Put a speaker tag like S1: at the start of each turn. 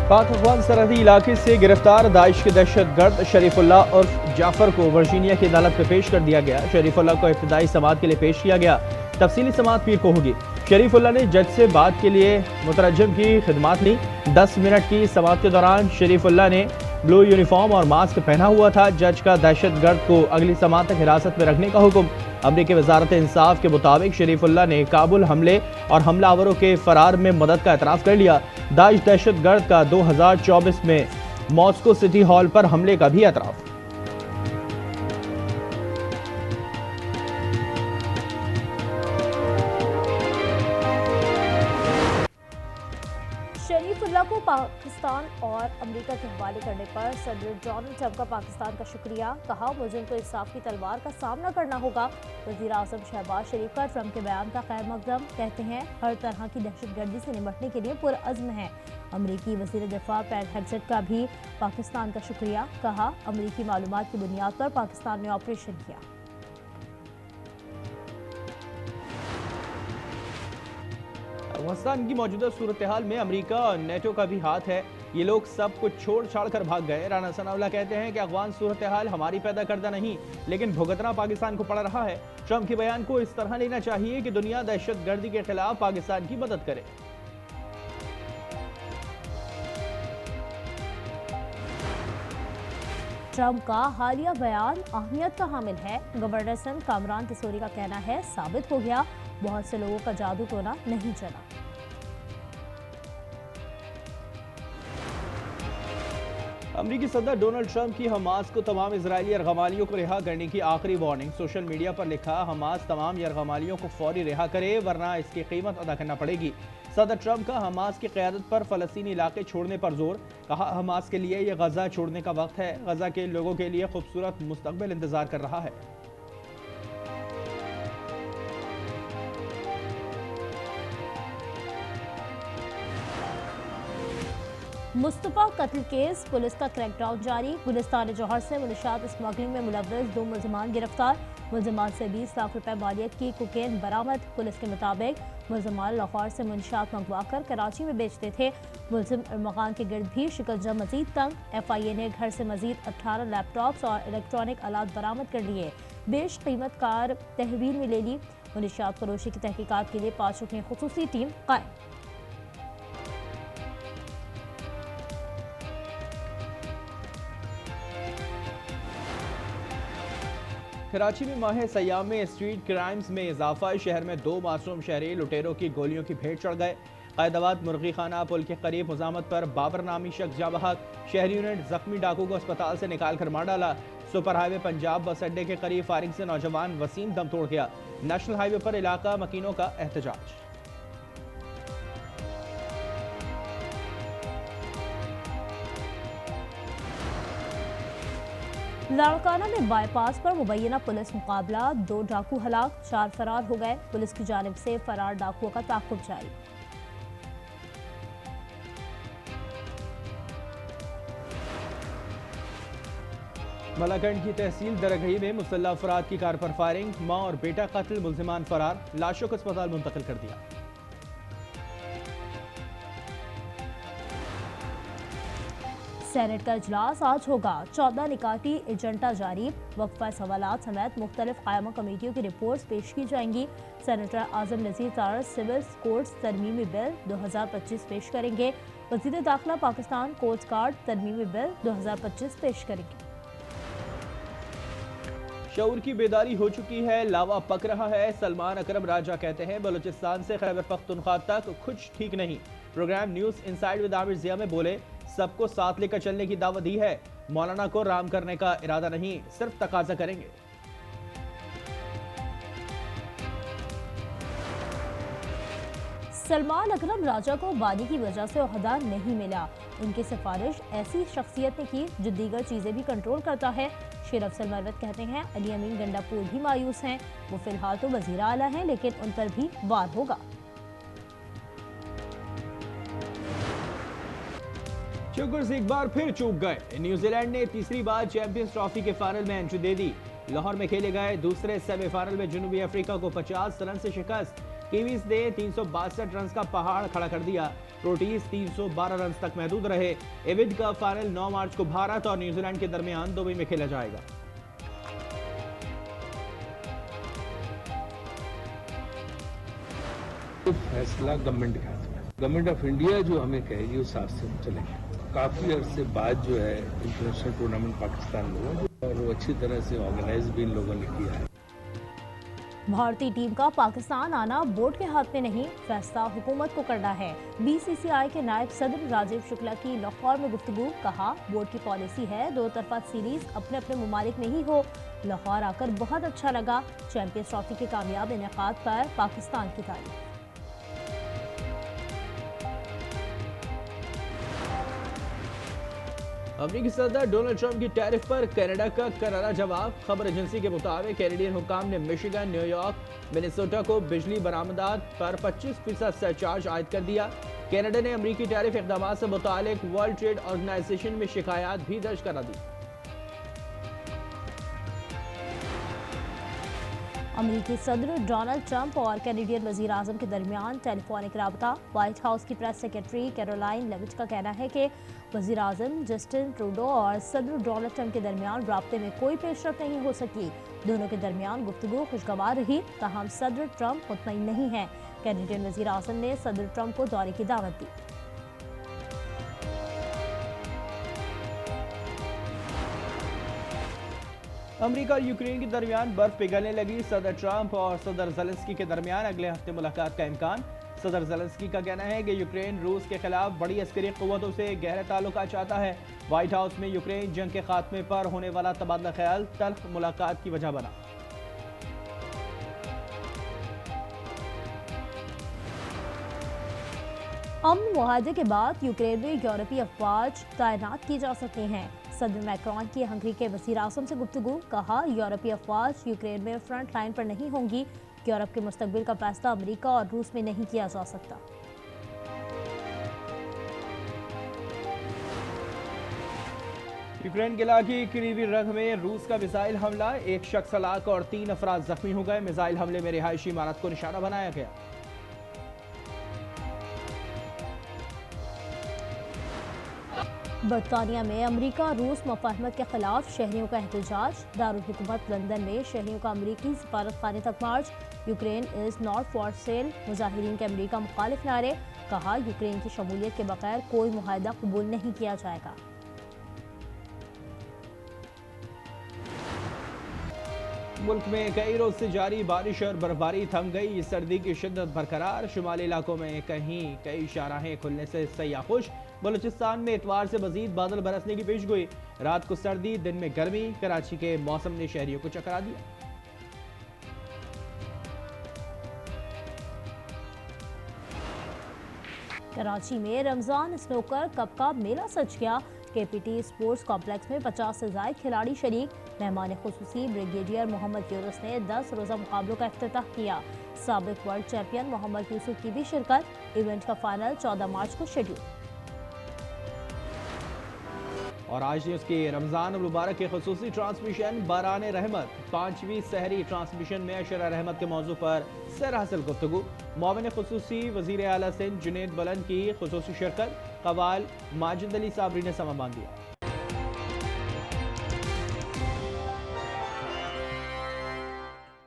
S1: पाक अफगान सरहदी इलाके से गिरफ्तार दाइश के दहशतगर्द शरीफुल्लाह उर्फ जाफर को वर्जीनिया की अदालत में पेश कर दिया गया। शरीफुल्लाह को इब्तदाई समाअत के लिए पेश किया गया। तफसीली समाअत पीर को होगी। शरीफुल्लाह ने जज से बात के लिए मुतरज्जिम की खिदमत ली। 10 मिनट की समाअत के दौरान शरीफुल्लाह ने ब्लू यूनिफॉर्म और मास्क पहना हुआ था। जज का दहशतगर्द को अगली समाअत तक हिरासत में रखने का हुक्म। अमरीकी वजारत इंसाफ के मुताबिक शरीफुल्लाह ने काबुल हमले और हमलावरों के फरार में मदद का एतराफ़ कर लिया। दाइश दहशतगर्द का 2024 में मॉस्को सिटी हॉल पर हमले का भी एतराफ़।
S2: शरीफुल्लाह को पाकिस्तान और अमेरिका के हवाले करने पर सदर डोनाल्ड ट्रंप का पाकिस्तान का शुक्रिया। कहा मुल्ज़िम को इंसाफ की तलवार का सामना करना होगा। वज़ीर आज़म शहबाज शरीफ का ट्रंप के बयान का खैर मकदम। कहते हैं हर तरह की दहशतगर्दी से निपटने के लिए पुरअज़्म है। अमरीकी वज़ीर दिफ़ा पैट हेग्सेट का भी पाकिस्तान का शुक्रिया। कहा अमरीकी मालूमात की बुनियाद पर पाकिस्तान ने ऑपरेशन किया।
S1: अफगानिस्तान की मौजूदा सूरत हाल में अमेरिका और नेटो का भी हाथ है। ये लोग सब कुछ छोड़ छाड़ कर भाग गए। राना सनाउल्लाह कहते हैं कि अफगान सूरत हाल हमारी पैदा करदा नहीं, लेकिन भुगतना पाकिस्तान को पड़ रहा है। ट्रंप के बयान को इस तरह लेना चाहिए कि दुनिया दहशतगर्दी के खिलाफ पाकिस्तान की मदद करे।
S2: ट्रंप का हालिया बयान अहमियत का हामिल है। गवर्नर सिंध कामरान तिसोरी का कहना है साबित हो गया बहुत से लोगों का जादू टोना नहीं चला।
S1: अमरीकी सदर डोनाल्ड ट्रंप की हमास को तमाम इजरायली यरगमालियों को रिहा करने की आखिरी वार्निंग। सोशल मीडिया पर लिखा हमास तमाम यरगमालियों को फौरी रिहा करे वरना इसकी कीमत अदा करना पड़ेगी। सदर ट्रंप का हमास की क़यादत पर फ़लस्तीनी इलाके छोड़ने पर जोर। कहा हमास के लिए यह गजा छोड़ने का वक्त है। गजा के लोगों के लिए खूबसूरत मुस्तकबिल इंतजार कर रहा है।
S2: मुस्तफ़ा कत्ल केस पुलिस का क्रैकडाउन जारी। गुलिस्तान जौहर से मुनशियात स्मगलिंग में मुलव्वस 2 मुलजमान गिरफ्तार। मुलजमान से 20 लाख रुपए मालियत की कोकेन बरामद। पुलिस के मुताबिक मुलजमान लाहौर से मुनशियात मंगवा कर कराची में बेचते थे। मुलजिम अरमगान के गिर्द भी शिकंजा मजीद तंग। FIA ने घर से मजीद 18 लैपटॉप्स और इलेक्ट्रॉनिक आलात बरामद कर लिए। बेश कीमत कार तहवील में ले ली। मुनशियात फरोशी की तहकीकात के लिए 5 रुकनी खुसूसी टीम कायम।
S1: कराची में माह सयाम में स्ट्रीट क्राइम्स में इजाफा। शहर में 2 मासूम शहरी लुटेरों की गोलियों की भेंट चढ़ गए। कैदाबाद मुर्गी खाना पुल के करीब मुजामत पर बाबर नामी शख्स जा बहक। शहरी यूनिट जख्मी डाकू को अस्पताल से निकाल कर मार डाला। सुपर हाईवे पंजाब बस अड्डे के करीब फायरिंग से नौजवान वसीम दम तोड़ गया। नेशनल हाईवे पर इलाका मकीनों का एहतजाज।
S2: लाड़काना में बाईपास पर मुबैना पुलिस मुकाबला। 2 डाकू हलाक, 4 फरार हो गए। पुलिस की जानिब से फरार डाकुओं का ताक़ुब जारी।
S1: मलाकंड की तहसील दरगही में मुसल्लह अफराद की कार पर फायरिंग। मां और बेटा कत्ल, मुलजिमान फरार। लाशों को अस्पताल मुंतकिल कर दिया।
S2: सेनेट का इजलास आज होगा। 14 निकाती एजेंडा जारी। वक्फा सवालात समेत मुख्तलिफ कायमा कमेटियों की रिपोर्ट्स पेश की जाएंगी। सेनेटर आजम नज़ीर तार सिविल कोड्स तरमीमी बिल 2025 पेश करेंगे। वज़ीर दाखिला पाकिस्तान कोस्ट गार्ड तरमीमी बिल 2025 पेश करेंगे।
S1: शऊर की बेदारी हो चुकी है, लावा पक रहा है। सलमान अकरम राजा कहते हैं बलूचिस्तान से खैबर पख्तूनख्वा तक कुछ ठीक नहीं। Programme news inside with Aamir Zia में बोले सबको साथ लेकर चलने की दावत दी है। मौलाना को राम करने का इरादा नहीं, सिर्फ तकाजा करेंगे।
S2: सलमान अकरम राजा को वादी की वजह से ओहदा नहीं मिला। उनकी सिफारिश ऐसी शख्सियत ने की जो दीगर चीजें भी कंट्रोल करता है। शेर अफसल मरवत कहते हैं अली अमीन गंडापुर भी मायूस हैं। वो फिलहाल तो वजीर आला हैं, लेकिन उन पर भी वार होगा।
S1: चुकर्स एक बार फिर चूक गए। न्यूजीलैंड ने तीसरी बार चैंपियंस ट्रॉफी के फाइनल में एंट्री दे दी। लाहौर में खेले गए दूसरे सेमीफाइनल में जनूबी अफ्रीका को 50 रन से शिकस्त। कीवीज ने 362 रन का पहाड़ खड़ा कर दिया। प्रोटीज 312 रन तक महदूद रहे। एविड का फाइनल 9 मार्च को भारत और न्यूजीलैंड के दरमियान दुबई में खेला जाएगा।
S3: तो फैसला गवर्नमेंट का है। गवर्नमेंट ऑफ इंडिया जो हमें कहेगी उस हिसाब से हम चलेंगे। काफी अरसे बाद जो है इंटरनेशनल टूर्नामेंट पाकिस्तान में हुआ और वो अच्छी तरह से ऑर्गेनाइज भी इन लोगों ने किया है।
S2: भारतीय टीम का पाकिस्तान आना बोर्ड के हाथ में नहीं, फैसला हुकूमत को करना है। बीसीसीआई के नायब सदर राजीव शुक्ला की लाहौर में गुफ्तगू, कहा बोर्ड की पॉलिसी है दो तरफा सीरीज अपने अपने ममालिक में ही हो। लाहौर आकर बहुत अच्छा लगा। चैंपियंस ट्रॉफी के कामयाब इनेकाद पर पाकिस्तान की तारीफ।
S1: अमेरिकी सदर डोनाल्ड ट्रंप की टैरिफ पर कनाडा का करारा जवाब। खबर एजेंसी के मुताबिक कैनेडियन हुकाम ने मिशिगन, न्यूयॉर्क, मिनेसोटा को बिजली बरामदात पर 25% सरचार्ज आयद कर दिया। कनाडा ने अमेरिकी टैरिफ इक़दाम से मुतालिक वर्ल्ड ट्रेड ऑर्गेनाइजेशन में शिकायत भी दर्ज करा दी।
S2: अमेरिकी सदर डोनाल्ड ट्रंप और कैनेडियन वजीर आजम के दरमियान टेलीफोनिक राबता। व्हाइट हाउस की प्रेस सेक्रेटरी कैरोलाइन लेविट का कहना है कि वजीर आजम जस्टिन ट्रूडो और सदर डोनाल्ड ट्रंप के दरमियान राबते में कोई पेशरफ नहीं हो सकी। दोनों के दरमियान गुफ्तगू खुशगवार रही, ताहम सदर ट्रंप मुतमईन नहीं है। कैनेडियन वजीर आजम ने सदर ट्रंप को दौरे की दावत दी।
S1: अमेरिका और यूक्रेन के दरमियान बर्फ पिघलने लगी। सदर ट्रंप और सदर ज़ेलेंस्की के दरमियान अगले हफ्ते मुलाकात का इम्कान। सदर ज़ेलेंस्की का कहना है कि यूक्रेन रूस के खिलाफ बड़ी अस्करी क़ुव्वतों से गहरे ताल्लुकात चाहता है। व्हाइट हाउस में यूक्रेन जंग के खात्मे पर होने वाला तबादला ख्याल तल्ख मुलाकात की वजह बना।
S2: अमन मुआहदे के बाद यूक्रेन में यूरोपीय अफवाज तैनात की जा सकती हैं। सदर मैक्रोन की हंगरी के वज़ीर आज़म से गुफ्तगू, कहा यूरोपीय अफवाज यूक्रेन में फ्रंट लाइन पर नहीं होंगी। यूरोप के मुस्तकबिल का फैसला अमेरिका और रूस में नहीं किया जा सकता।
S1: यूक्रेन के इलाके क्रीवी रग में रूस का मिसाइल हमला, एक शख्स हलाक और 3 अफराद जख्मी हो गए। मिसाइल हमले में रिहायशी इमारत को निशाना बनाया गया।
S2: बरतानिया में अमरीका रूस मुफाहमत के खिलाफ शहरियों का एहतजाज। दारुल हुकूमत लंदन में शहरियों का अमरीकी सफारत खाने तक मार्च। Ukraine is not for sale, मुजाहिरीन के अमरीका मुखालिफ नारे। कहा यूक्रेन की शमूलियत के बगैर कोई मुआहदा कबूल नहीं किया जाएगा।
S1: मुल्क में कई रोज से जारी बारिश और बर्फबारी थम गई। सर्दी की शिद्दत बरकरार। शुमाली इलाकों में कई शाहराहें खुलने से सयाह खुश। बलूचिस्तान में इतवार से मजीद बादल बरसने की पेशगोई। रात को सर्दी, दिन में गर्मी। कराची के मौसम ने शहरियों को चकरा दिया।
S2: कराची में रमजान स्नूकर कप का मेला सज गया। केपीटी स्पोर्ट्स कॉम्प्लेक्स में 50 से ज्यादा खिलाड़ी शरीक। मेहमान खुसूसी ब्रिगेडियर मोहम्मद यूनुस ने 10 रोजा मुकाबलों का इफ्तिताह किया। साबिक वर्ल्ड चैंपियन मोहम्मद यूसुफ की भी शिरकत। इवेंट का फाइनल 14 मार्च को शेड्यूल।
S1: और आज न्यूज़ की रमज़ान मुबारक के खुसूसी ट्रांसमिशन बारान रहमत 5वीं सहरी ट्रांसमिशन में अशरा रहमत के मौजू पर सर हासिल गुफ्तगू। मोमिन खुसूसी वज़ीर आला सिंध जुनैद बुलंद की खुसूसी शिरकत। कवाल माजिद अली साबरी ने समा बांध दिया।